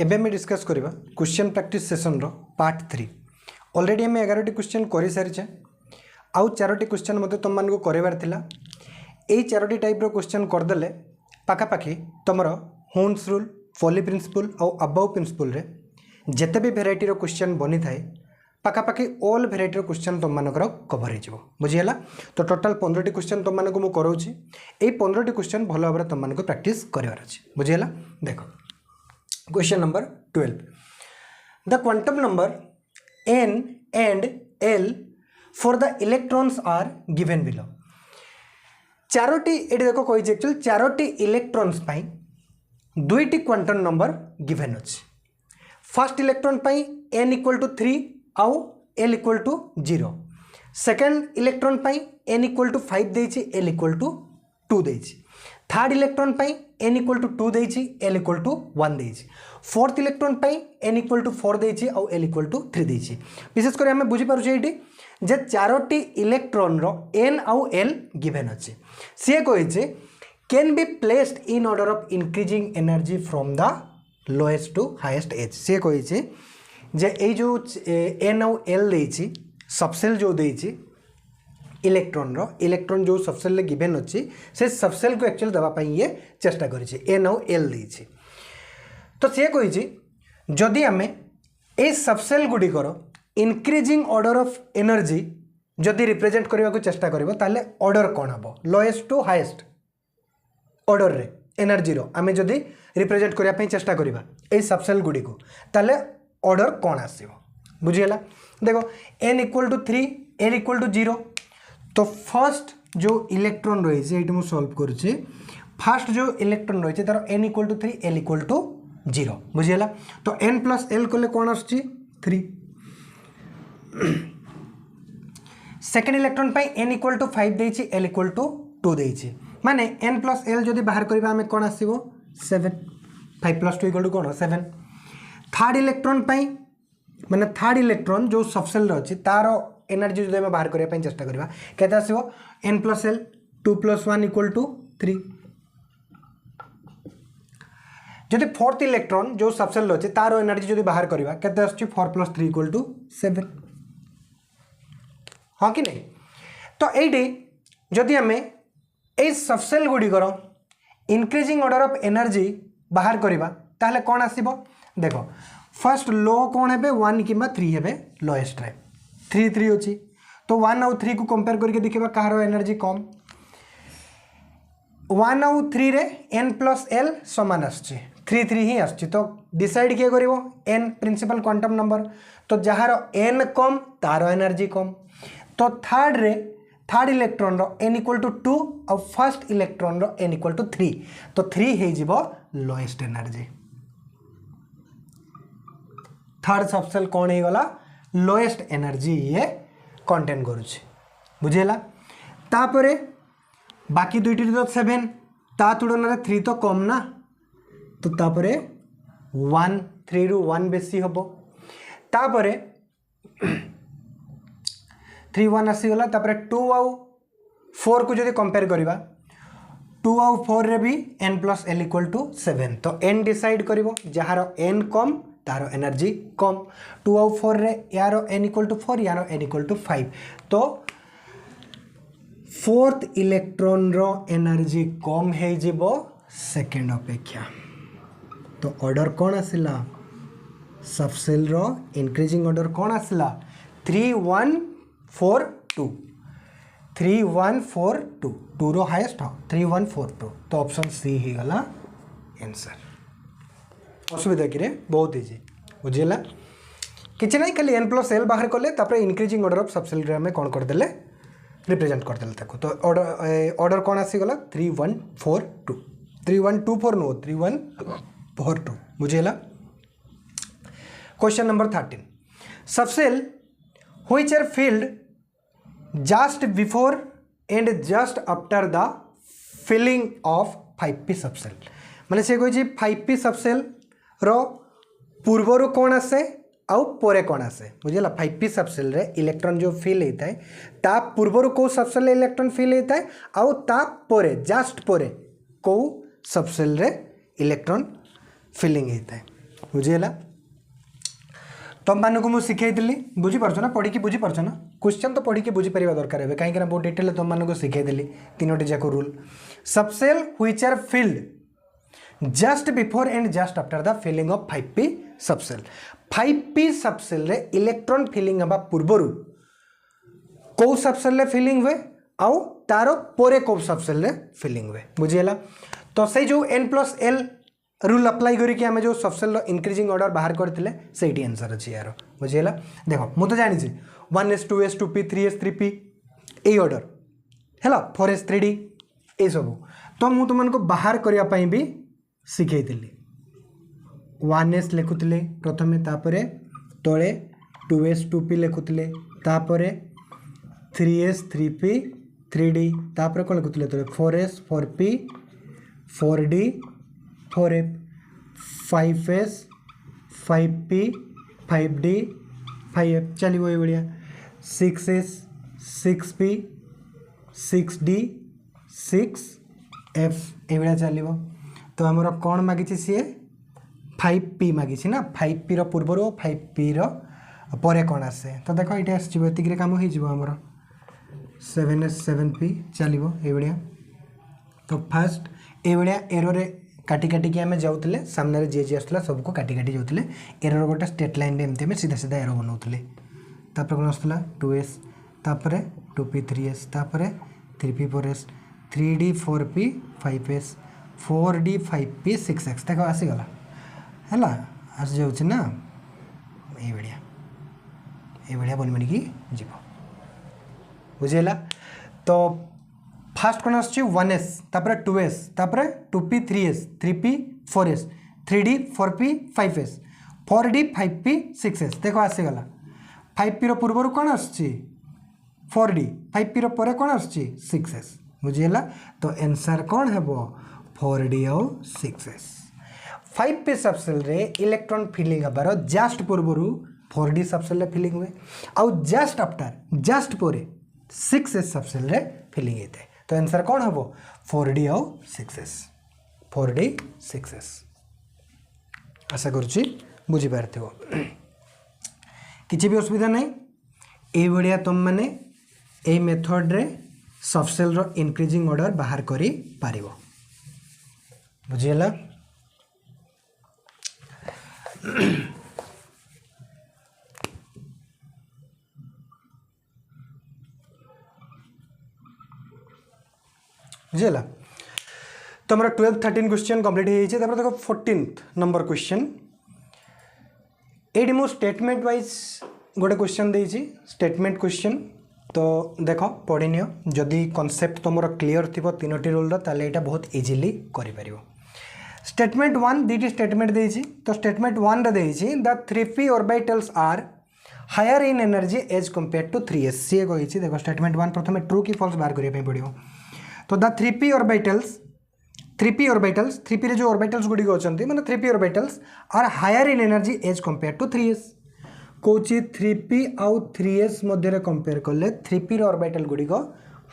एबे में डिस्कस करबा क्वेश्चन प्रैक्टिस सेशन रो पार्ट 3। ऑलरेडी हमें 11टी क्वेश्चन कर सारी आउ 4टी क्वेश्चन मते तुम मान को करबार थिला। एई 4टी टाइप रो क्वेश्चन कर देले पाखापाखि तुमर होन्स रूल फॉली प्रिंसिपल और अबव प्रिंसिपल रे जेते भी वेराइटी रो क्वेश्चन बनी थाए पाखापाखि ऑल वेराइटी रो क्वेश्चन तुम मानकर कवर हो बुझीगला। तो टोटाल 15टी क्वेश्चन तुम मानक मु कराउछि। एई 15टी क्वेश्चन भल भाबरे तुम मानक प्रैक्टिस करबार अछि बुझीगला। देखो question number 12 the quantum number n and l for the electrons are given below। Charoti eighty देखो कही एक्चुअली चारोटी इलेक्ट्रॉन्स पाई दुईटी क्वांटम नंबर गिवन अच्छे। फर्स्ट इलेक्ट्रॉन पाई n = 3 आउ l = 0। सेकेंड इलेक्ट्रॉन पाई n = 5 देछि l = 2 देछि। थर्ड इलेक्ट्रॉन पाई n = 2 देछि l = 1 देछि। Fourth electron पाई n = 4 देछि और l = 3 देछि। विशेष कर हमें बुझी पारुछे एटी जे चारोटी इलेक्ट्रॉन रो n आउ l गिवन अछि। से कहिছে can be placed in order of increasing energy from the lowest to highest as. से कहिছে जे ए जो n आउ l देछि सबसेल जो देछि इलेक्ट्रॉन जो सबसेल ले गिवन अच्छी से सबसेल को एक्चुअली देवा पाई ये चेष्टा करिछि n आउ l देछि। तो से कहिछि जदि आमे ए सबसेल गुडिकर इंक्रीजिंग ऑर्डर ऑफ एनर्जी जदि रिप्रेजेंट करबा को चेष्टा करबो ताले ऑर्डर कोन हबो लोएस्ट टू हाईएस्ट ऑर्डर रे एनर्जी रो आमे जदि रिप्रेजेंट करबा पई चेष्टा करबा ए सबसेल गुडी को ताले ऑर्डर कोन आसीबो बुझियला। देखो n = 3 l = 0। तो फर्स्ट जो इलेक्ट्रॉन रही है ये मुझे सॉल्व करुच्ची। फर्स्ट जो इलेक्ट्रॉन रही है तार n = 3 l = 0 बुझीगला। तो n + l कले कौन आस 3। सेकेंड इलेक्ट्रॉन पाई n = 5 देछि l = 2 देछि माने n + l जदि बाहर करबा हमें कौन आसीबो 7। 5 + 2 = कौन 7। थर्ड इलेक्ट्रॉन पाई माने थर्ड इलेक्ट्रॉन जो सबसेल रही तार एनर्जी जो बाहर करने चेष्टा करवा केते आसीबो n + l 2 + 1 = 3। जदि फोर्थ इलेक्ट्रॉन जो सबसेल रही तार एनर्जी जो बाहर करवा केते आछी 4 + 3 = 7 हाँ कि नहीं। तो ये जदि आम ए सबसेल गुड़िकर इंक्रीजिंग ऑर्डर ऑफ एनर्जी बाहर करवा ताहले कौन आसीबो देखो फर्स्ट लो कौन है 1 कि 3 है लोएस्ट रे 3 3 अच्छी। तो 1 और 3 को कंपेयर करके देखा कहार एनर्जी कम 1 और 3 रे n + l समान आछी 3 3 ही आछी। तो डिसाइड किए करिवो n प्रिंसिपल क्वांटम नंबर तो जहार n कम तार एनर्जी कम। तो थर्ड इलेक्ट्रॉन रो n = 2 और फर्स्ट इलेक्ट्रॉन रो n = 3 तो 3 हे जिवो लोएस्ट एनर्जी। थर्ड सबसेल कौन हो गला लोएस्ट एनर्जी ये कंटेन करुच्छे बुझेला। तापरे बाकी दुईटी तो 7 ता तुलन 3 तो कम ना तो तापरे 1 3 रु 1 बेसी हबो। तापरे 3 1 आसीगला। तापरे 2 आउ 4 को जदि कंपेयर करबा 2 आउ 4 रे भी n + l = 7 तो n डिसाइड करिवो जहार n कम तार एनर्जी कम। 2 आउ 4 रे यार n = 4 यार n = 5 तो फोर्थ इलेक्ट्रॉन रो एनर्जी कम है जिवो सेकेंड अपेक्षा। तो ऑर्डर कौन आसिला सबसेल रो इंक्रीजिंग ऑर्डर कौन आसिला 3 1 4 2 3 1 4 2 2 रो हाईएस्ट 3 1 4 2 तो ऑप्शन सी ही गला आंसर। असुविधा कि बहुत इजी बुझेला किसी ना खाली n + l बाहर कले तापर इंक्रीजिंग ऑर्डर ऑफ सबसेल रे हमें कौन करदेले रिप्रेजेंट करदेले ताको। तो ऑर्डर कौन आसीगला 3 1 4 2 3 1 2 4 नो 3 1 4 2 बुझेला। Question number 13 subshell which are filled just before and just after the filling of 5p subshell माने से कहि 5p सबसेल रो पूर्वर कौन आसे आउ परे कौन आसे बुझेला। 5p सबसेल रे इलेक्ट्रॉन जो फिल होता है ता पूर्वर को सबसेल इलेक्ट्रॉन फिल होता है आउ ता परे जस्ट परे को सबसेल रे इलेक्ट्रॉन फिलिंग होता है बुझीगला तुम मानक मुझे शिखाई बुझीपार ना पढ़ी बुझीपार ना क्वेश्चन तो पढ़ी बुझीपर दरकार है कहीं बहुत डिटेल तुम मानक शिखाई तीनोटी जाक rule subshell which are filled just before and just after the filling of 5p subshell 5p subshell रे इलेक्ट्रॉन फिलिंग हवा पूर्वर कौ सबसेल रे फिलिंग हुए आउ तार पोरे कौ सबसेल रे फिलिंग हुए बुझीगला तो से जो n+l रूल अप्लाई करके आम जो सबसेल इनक्रीजिंग ऑर्डर बाहर करते से आंसर अच्छी यार बुझीगला देख मु तो जानी 1s 2s 2p 3s 3p यही ऑर्डर है 4s 3d ये सब तो मुझे तुमको बाहर करने भी शिखाई 1s लिखुले प्रथमे तापरे तले 2s 2p लिखुले तापरे 3s 3p 3d तापरे कौन लिखुले तले 4s 4p 4d 4f 5s 5p 5d 5f चलो ये बढ़िया 6s 6p 6d 6f ये चलो तो आमर कौन मागिଛି सी 5p मागिଛି ना 5p रो पूर्वर 5p रो परे कौन आसे तो देखो ये आसक कम होमर 7s 7p चलो ये बढ़िया तो फास्ट ये बढ़िया एरर काटी काटिकी आम जाऊे सामने जी जी आसला सबको काटी काटी जाऊे एरर गोटे स्टेट लाइन एमती आम सीधा सीधा एरर बनाऊे तापर कौन आसला 2s तापर 2p 3s तापर 3p 4s 3d 4p 5s 4d 5p 6x देख आसीगला है आस जाऊँ ना ये बढ़िया बन बनिकी जीव बुझेगा तो फास्ट कौन आस 1s तापर 2s तापर 2p 3s 3p 4s 3d 4p 5s 4d 5p 6s देख आसीगला 5p रो पूर्वर कौन आस 4d 5p रो परे कौन आस 6s बुझीगला तो आंसर कौन है 4d और 6s 5p सबसेल रे इलेक्ट्रॉन फिलिंग हबार जस्ट पूर्वर 4d सबसेल रे फिलिंग हुए आउ जस्ट आफ्टर जस्ट पोरे 6s सबसेल रे फिलिंग होता है तो आंसर कौन हम 4d और 6s 4d 6s आशा करुच्ची बुझीपार किसी भी असुविधा नहीं ये भाया तुम मैंने ये मेथड रे सबसेल रो इनक्रीजिंग ऑर्डर बाहर करी पारिबो बुझीगला बुझीगला तो हमारा 12 13 क्वेश्चन कंप्लीट हो जाए देखो 14th नंबर क्वेश्चन ये मुझे स्टेटमेंट वाइज गोटे क्वेश्चन देती स्टेटमेंट क्वेश्चन तो देख पढ़ी नियो जदि कॉन्सेप्ट तुम क्लीयर थी तीनोटी रूल ताले यहाँ बहुत इजिली कर स्टेटमेंट 1 दीटी स्टेटमेंट देती तो स्टेटमेंट 1 रे देती the 3p orbitals are higher in energy as compared to 3s सी कही देखो स्टेटमेंट 1 प्रथम ट्रू की फॉल्स बाहर करने पड़ो तो द 3p ऑर्बिटल्स 3p रे जो ऑर्बिटल्स गुडी अच्छा मैंने 3p orbitals are higher in energy as compared to 3s कौन 3p आउ 3s मध्य कंपेयर कले 3p ऑर्बिटल गुड़िक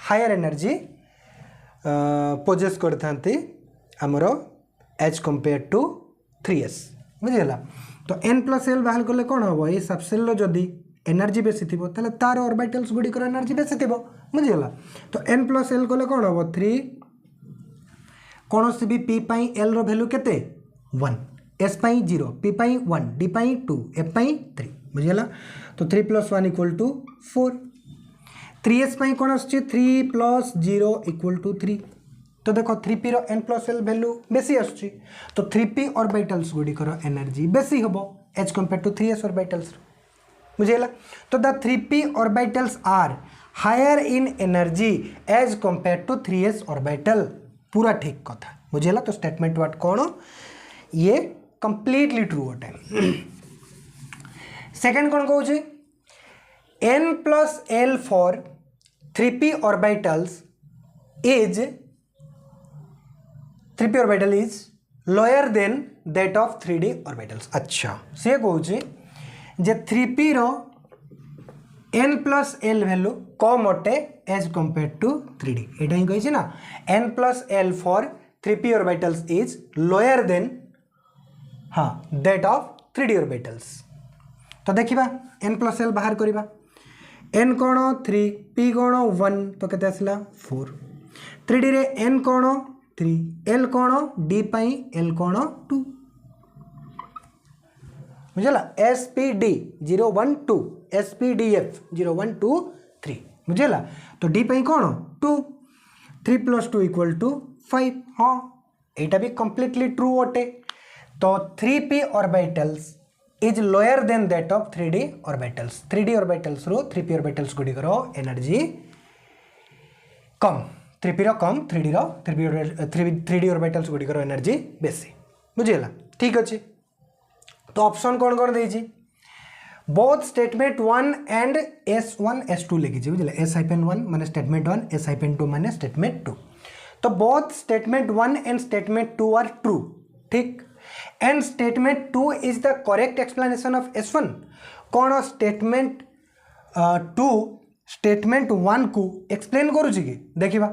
हायर एनर्जी पोजेस करते आमर एज कंपेयर टू 3s बुझीगला तो n+l बाहर कले कौन हम ये सबसेल जदि एनर्जी बेसी थी तार ऑर्बिटल्स गुड़िकर एनर्जी बेसी थी बुझीगला तो n+l कले कौन हम 3 कौन सी भी p पाई l रो वैल्यू केते 1 s पाई 0 p पाई 1 d पाई 2 f पाई 3 बुझीगला तो 3 + 1 = 4 3s पाई कौन आस 3 + 0 = 3 तो देखो 3p रो n+l वैल्यू बेसी आसुची तो 3p ऑर्बिटल्स गुड़िकर एनर्जी बेसी हम as compared to 3s orbitals बुझीगला तो the 3p orbitals are higher in energy as compared to 3s orbital पूरा ठीक कथा बुझीगला तो स्टेटमेंट व्हाट कौन ये कंप्लीटली ट्रू अटे सेकंड कौन कहूँ n+l for 3p orbitals is 3p orbital is lower than that of 3d orbitals अच्छा से कहूँ जे 3p रो n+l वैल्यू कम अटे एज कंपेयर टू 3d एटा ही कही ना n+l for 3p orbitals is lower then हाँ दैट ऑफ 3D ऑर्बिटल्स। तो देखिबा n plus l बाहर करिबा n कोण 3 p कोण 1 तो केते आसला 4 3D रे n कोण 3 l कोण d पई l कोण 2 बुझला SPD 0 1 2 SPDF 0 1 2 3 बुझला तो d पई कोण 2 3 + 2 = 5 हाँ एटा भी कंप्लीटली ट्रू अटे तो 3p orbitals is lower than that of 3D orbitals 3D orbitals रो 3p ऑर्बिटल्स गुडी करो एनर्जी कम 3p रो कम 3D रो 3D ऑर्बिटल्स गुडी करो एनर्जी बेसी बुझिला ठीक अछि तो ऑप्शन कौन कौन देछि both statement 1 and S1 S2 लिखि छी बुझिला S-1 माने स्टेटमेंट 1 S-2 माने स्टेटमेंट 2 तो both statement 1 and statement 2 are true ठीक and statement 2 is the correct explanation of S1 कौन स्टेटमेंट 2 स्टेटमेंट 1 को एक्सप्लेन करूची कि देखिबा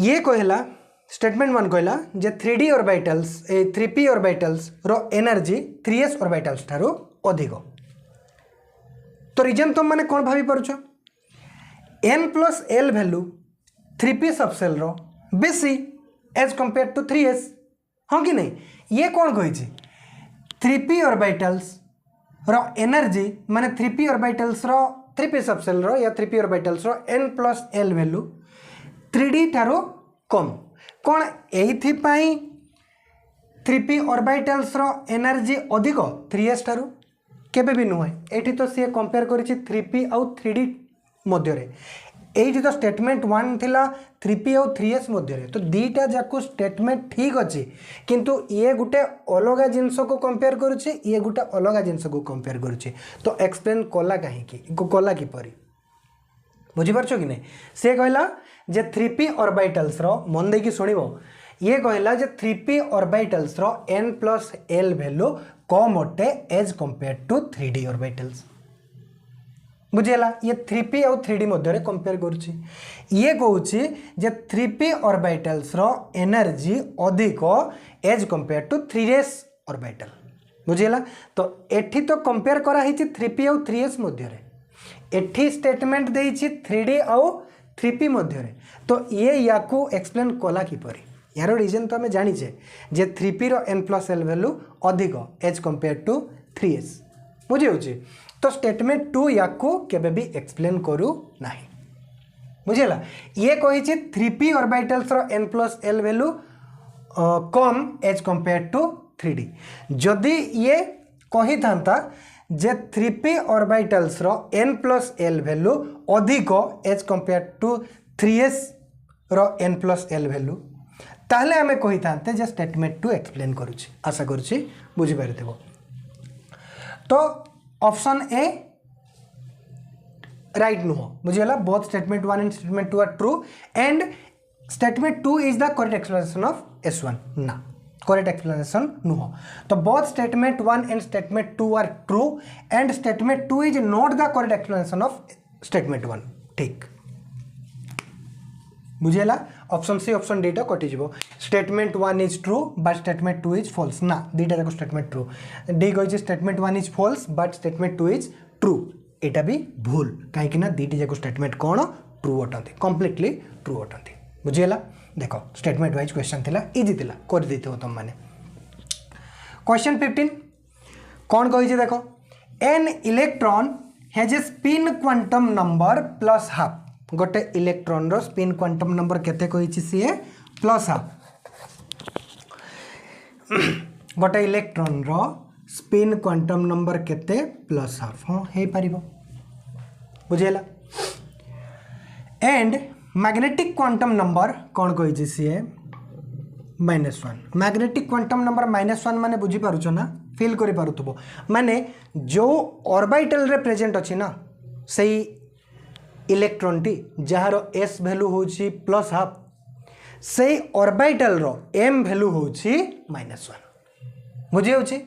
ये कहला स्टेटमेंट 1 कहला जे 3D ऑर्बिटल्स 3p ऑर्बिटल्स रो एनर्जी 3s ऑर्बिटल्स थारो अधिक तो रीजन तुम माने कौन भाभी परुछ n + l value 3p subshell रो बेसी एज कंपेयर टू 3s हाँ कि नहीं ये कौन कही 3p ऑर्बिटल्स रो एनर्जी माने 3p ऑर्बिटल्स रो 3p सबसेल रो या 3p ऑर्बिटल्स रो n + l वैल्यू 3D ठारो कम कौन एथि पई 3p ऑर्बिटल्स रो एनर्जी अधिक 3s ठारो केबे भी नुहे एठी तो सी कंपेयर करिछि 3p आउ 3D मध्य रे एठी तो स्टेटमेंट 1 थिला 3p और 3s मध्य रे तो दीटा जाको स्टेटमेंट ठीक अछि किंतु ये गुटे अलगा जिंस को कंपेयर करूछि ये गुटे अलगा जिंस को कंपेयर करूछि तो एक्सप्लेन कला काहे की कला की परी बुझी परछो कि नहीं से कहला जे 3p ऑर्बिटल्स रो मन देकी सुनिबो ये कहला जे 3p ऑर्बिटल्स रो n + l वैल्यू कम अटे as compared to 3D orbitals बुझेला ये 3p और 3D मध्य रे कंपेयर करूची ये कहूची जे 3p ऑर्बिटल्स रो एनर्जी अधिक as compared to 3s orbital बुझेला तो एठी तो कंपेयर करा हिची 3p और 3s मध्य रे एठी स्टेटमेंट देइची 3D और 3p मध्य रे तो ये याकू एक्सप्लेन कला की परी यार रीजन तो हमें जानी जे 3p रो n + l वैल्यू अधिक एज कंपेयर टू 3s बुझे होची तो स्टेटमेंट 2 याकू केबे भी एक्सप्लेन करू नाही बुझेला ये कहि छी 3p ऑर्बिटल्स रो n + l वैल्यू कम एज कंपेयर टू 3D जदि ये कहि थांता जे 3p ऑर्बिटल्स रो n + l वैल्यू अधिक एज कंपेयर टू 3s रो n + l वैल्यू ताहले हमें कहि थांते जे स्टेटमेंट 2 एक्सप्लेन करूची आशा करूची बुझि पारथिबो तो ऑप्शन ए राइट नुह बुझेला both statement 1 and statement 2 are true and statement 2 is the correct explanation of S1 ना करेक्ट एक्सप्लेनेशन नुह तो both statement 1 and statement 2 are true and statement 2 is not the correct explanation of statement 1 ठीक बुझेला option C option D कटि जीवो statement 1 is true but statement 2 is false ना दीटा जाक स्टेटमेंट ट्रू डी कहि statement 1 is false but statement 2 is true एटा भी भूल कहीं कि ना दीटी जाक स्टेटमेंट कौन ट्रू अटंती कंप्लीटली ट्रू अटंती बुझीगला देख स्टेटमेंट वाइज क्वेश्चन थिला इजी थिला कर देथिबो तुम माने क्वेश्चन 15 कौन कहि देखो an electron has a spin quantum number +½ गोटे इलेक्ट्रॉन रो स्पिन क्वांटम नंबर केते कहि सीए +½ गोटे इलेक्ट्रॉन रो स्पिन क्वांटम नंबर केते +½ हाँ हे पारिबो बुझेला एंड मैग्नेटिक क्वांटम नंबर कौन कहि सीए -1 मैग्नेटिक क्वांटम नंबर -1 माने बुझी पारुछ ना फील करि पारुथबो माने जो ऑर्बिटल रे प्रेजेंट अछि ना सही इलेक्ट्रॉन टी जहार s वैल्यू होछि +½ से ऑर्बिटल रो m वैल्यू होछि -1 बुझे होछि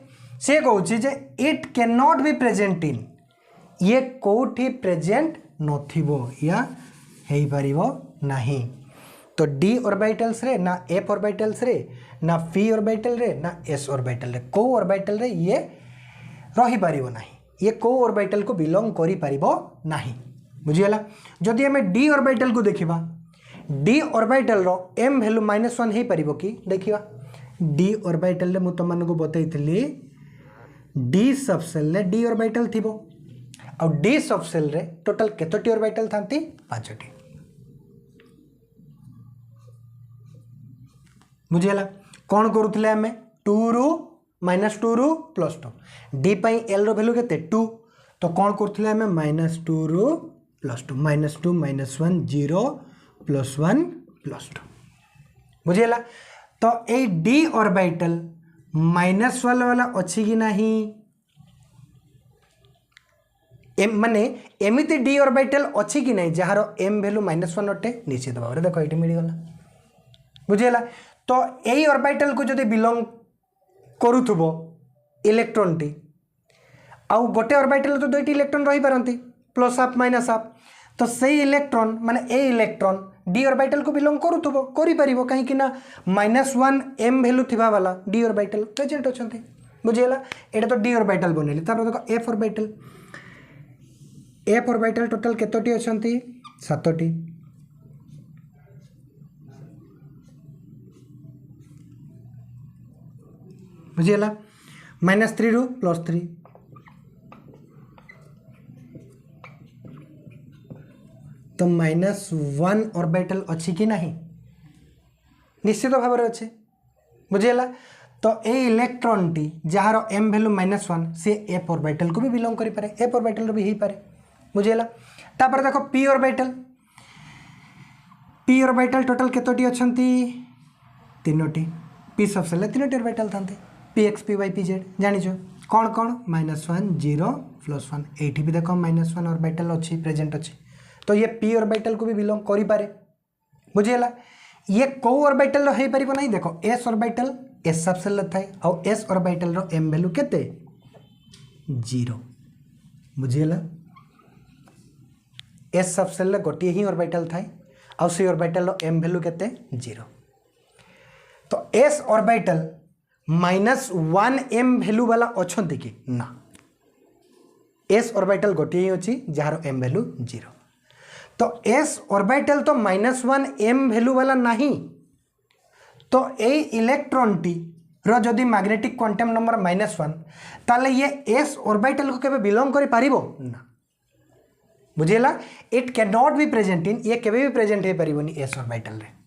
से कहूछि जे it can not be present in ये कोठी प्रेजेंट नथिबो या हेई परिबो नाही तो डी ऑर्बिटल्स रे ना एफ ऑर्बिटल्स रे ना पी ऑर्बिटल रे ना एस ऑर्बिटल रे को ऑर्बिटल रे ये रही पारिबो नाही, ये को ऑर्बिटल को बिलोंग करि पारिबो नाही। बुझियला। जदि हमें डी ऑर्बिटल को देखिबा, डी ऑर्बिटल रो m वैल्यू -1 हे पारिबो कि देखिबा। डी ऑर्बिटल रे मु तुम मानको बतैतली डी सबसेल रे डी ऑर्बिटल थिबो आ डी सबसेल रे टोटल केतोटी ऑर्बिटल थांती 5टी। बुझियला। कौन करूथिले हमें 2 रु -2 रु +2 डी पाई एल रो वैल्यू केते 2, तो कौन करूथिले हमें -2 रु +2 -2 -1 0 +1 +2। बुझियला। तो ए डी ऑर्बिटल माइनस वाला अच्छी कि नहीं, माने एमिति डी ऑर्बिटल अच्छी कि नहीं जार m वैल्यू -1 अटे निश्चित भाव में देखो ये मिलगला। बुझेगा। तो यही ऑर्बिटल को जब बिलोंग करुथुबो इलेक्ट्रॉन टी आउ गोटे ऑर्बिटल तो 2टी इलेक्ट्रॉन रही पारंती प्लस हाफ माइनस हाफ, तो सही इलेक्ट्रॉन माने ए इलेक्ट्रॉन डी ऑर्बिटल को बिलोंग करुथुबो करि परिबो कहीं ना -1 m वैल्यू थिबा वाला डी ऑर्बिटल प्रेजेंट अछंती। बुझेला। एटा तो डी ऑर्बिटल बनेली। तापर देखो f orbital, f orbital total केतोटी अछंती 7टी। बुझेला। -3 रु +3 तो -1 ऑर्बिटल अच्छी कि नहीं, निश्चित भाव में अच्छे। बुझेला। तो ए इलेक्ट्रॉन टी जार m वैल्यू -1 सी एफ ऑर्बिटल को भी बिलोंग करि पारे, एफ ऑर्बिटल भी ही पारे। बुझेला। तापर देखो p orbital, p orbital total केतोटी अछंती 3टी। पी सबसेल 3टी ऑर्बिटल थांते p x p y p z जानिछो कौन कौन -1 0 +1 एठी भी देखो -1 ऑर्बिटल अच्छी प्रेजेंट अच्छी, तो ये पी ऑर्बिटल को भी बिलोंग करि पारे। बुझेला। ये को ऑर्बिटल रो हे परिबो नहीं, देखो एस ऑर्बिटल एस सबसेल थाए और एस ऑर्बिटल रो m वैल्यू केते 0। बुझेला। एस सबसेल गोटे ही ऑर्बिटल थाए और सी ऑर्बिटल रो m वैल्यू केते 0। तो एस ऑर्बिटल -1 m वैल्यू वाला अछंती कि ना, एस ऑर्बिटल गोटे ही अछि जार m वैल्यू 0। तो एस ऑर्बिटल तो -1 m वैल्यू वाला नहीं, तो ए इलेक्ट्रॉन टी रो जदि मैग्नेटिक क्वांटम नंबर -1 ताले ये एस ऑर्बिटल को केबे बिलोंग करि पारिबो ना। बुझेला। It can not be present in, ये केबे भी प्रेजेंट हे परिबोनी एस ऑर्बिटल रे,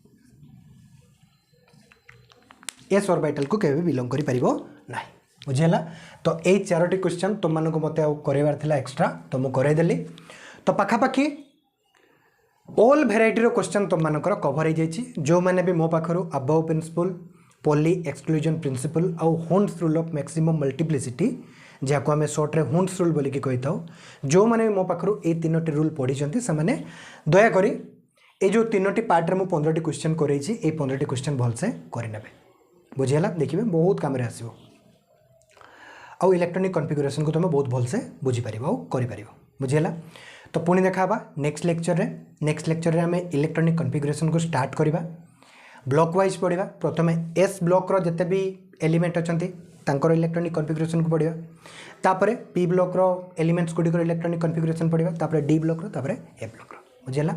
एस ऑर्बिटल को केबे बिलोंग करि पारिबो नाही। बुझेला। तो ए 4टी क्वेश्चन तुम मानको मते आ करेबार थिला एक्स्ट्रा, तो मु करे देली। तो पाखापाखी ऑल भेराइटी रो क्वेश्चन तुम मानकर कवर हो जाइए। जो मैंने भी मो पाखरु aufbau principle, Pauli exclusion principle आउ Hund's rule of maximum multiplicity जहाँ आम सर्ट रे हुंड्स रूल बोलिकी कही था, जो मैंने भी मो पाखरु ए 3टी रूल पढ़ी से मैंने दयाकोरी ये जो 3टी पार्ट रे मु 15टी क्वेश्चन करई 15टी क्वेश्चन भलसे करने। बुझीगला। देखिए बहुत काम आसो आउ इलेक्ट्रॉनिक कॉन्फ़िगरेशन को तुम बहुत भलसे बुझीपार कर। बुझीगला। तो पुणी देखा नेक्स्ट लेक्चर रे, नेक्स्ट लेक्चर रे आम इलेक्ट्रॉनिक कॉन्फ़िगरेशन को स्टार्ट करवा। ब्लॉक वाइज पढ़ा। प्रथम एस ब्लॉक रो जिते भी एलिमेंट अच्छी तांकर इलेक्ट्रॉनिक कॉन्फ़िगरेशन को पढ़ा, तापर पी ब्लॉक रो एलिमेंट्स गुड़िक इलेक्ट्रॉनिक कॉन्फ़िगरेशन पढ़ा, तापर डी ब्लॉक रो, तापर ए ब्लॉक रो। बुझीगला।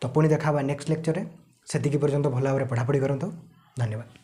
तो पुणी देखा नेक्स्ट लेक्चर रे, सेतिकी पर्यंत भल भाव में पढ़ापढ़ी करंतु। धन्यवाद।